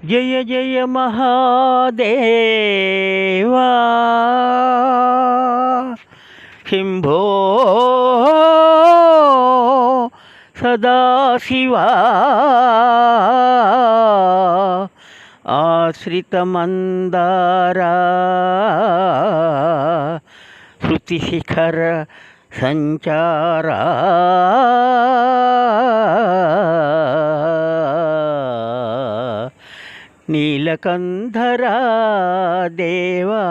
జయ జయ మహాదేవా శంభో సదాశివా ఆశ్రితమందారా శృతిశిఖర సంచారా నీలకంధరా దేవా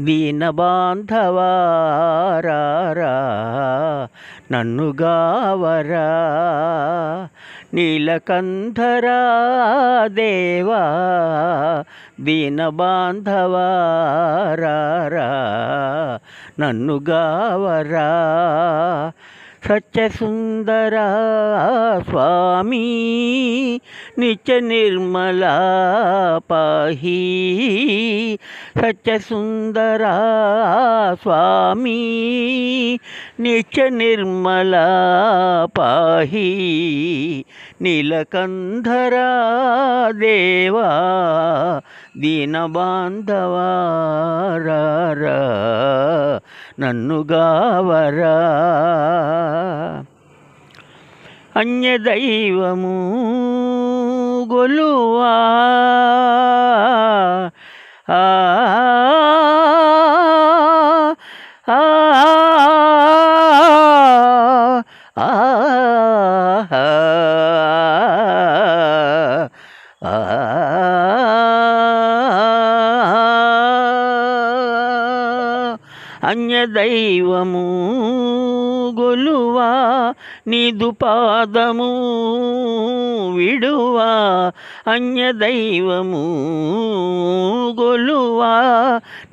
దీనబాంధవారా నన్ను గావరా నీలకంధరా దేవా దీనబాంధవారా నన్ను గావరా సత్యసుందరా స్వామి నిత్య నిర్మలా పాహి సత్యసుందరా స్వామి నిత్య నిర్మలా పాహి నీలకంధరా దేవా దీనబాంధవారా నన్ను గావరా అన్యదైవము గొలువా ఆ ఆ అన్యదైవము గొలువా నీదు పాదము విడువా అన్యదైవము గొలువా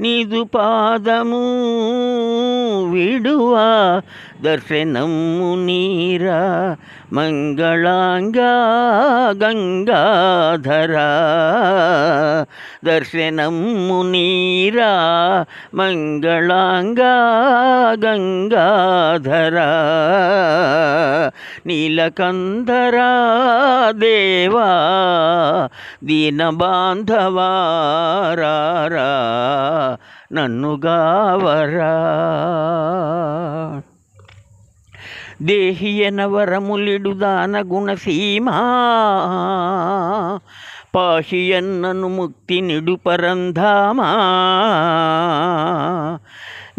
నీదు పాదము విడువా దర్శనము నీరా మంగళాంగా గంగాధరా దర్శనము నీరా మంగళాంగా గంగాధరా నీలకంధరా దేవా దీనబాంధవారా నన్ను గావరా దేహియన వరములిడు దాన గుణసీమా పాహియన్నను ముక్తి నిడు పరంధామా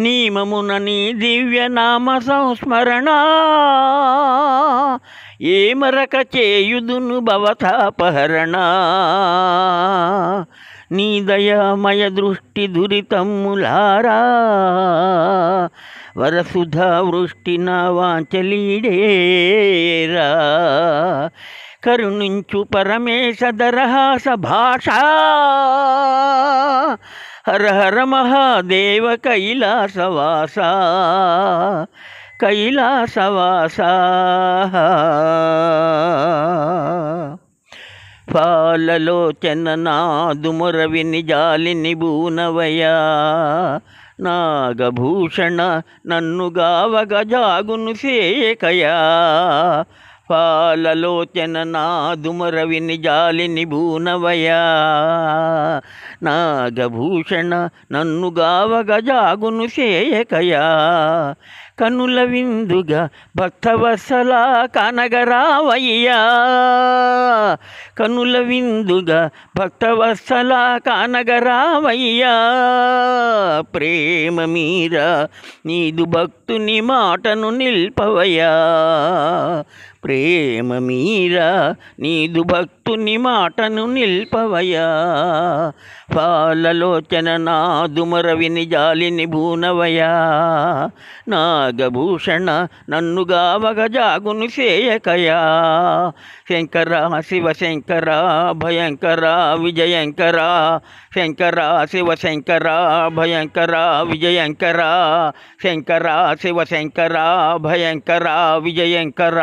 నీమమున నీ దివ్యనామ సంస్మరణ ఏమరక చేయుదును భవతాపహరణ నీ దయామయ దృష్టి దురితమ్ములారా వరసుధా వృష్టి నా వాంచలీడేరా కరుణించు పరమేశ దరహాస భాష హర హర మహాదేవ కైలాసవాస కైలాసవాస పాలలోచన నాదుమురవిని జాలిని బూనవయా నాగభూషణ నన్ను గావగ జాగును సేకయా పాలలోచన నాదుమరవిని జాలిని బూనవయా నాగభూషణ నన్ను గావగ జాగును సేయకయా కనుల విందుగా భక్తవత్సల కానగరావయ్యా కనుల విందుగా భక్తవత్సల కానగరావయ్యా ప్రేమ మీరా నీదు భక్తుని మాటను నిల్పవయ్యా ప్రేమ మీరా నీదు భక్తుని మాటను నిల్పవయ్యా పాలలోచన నాదుమరవిని జాలిని భూనవయా నాగభూషణ నన్ను గావగ జాగును సేయకయా శంకర శివశంకర భయంకర విజయంకర శంకర శివశంకర భయంకర విజయంకర శంకర శివశంకర భయంకర విజయంకర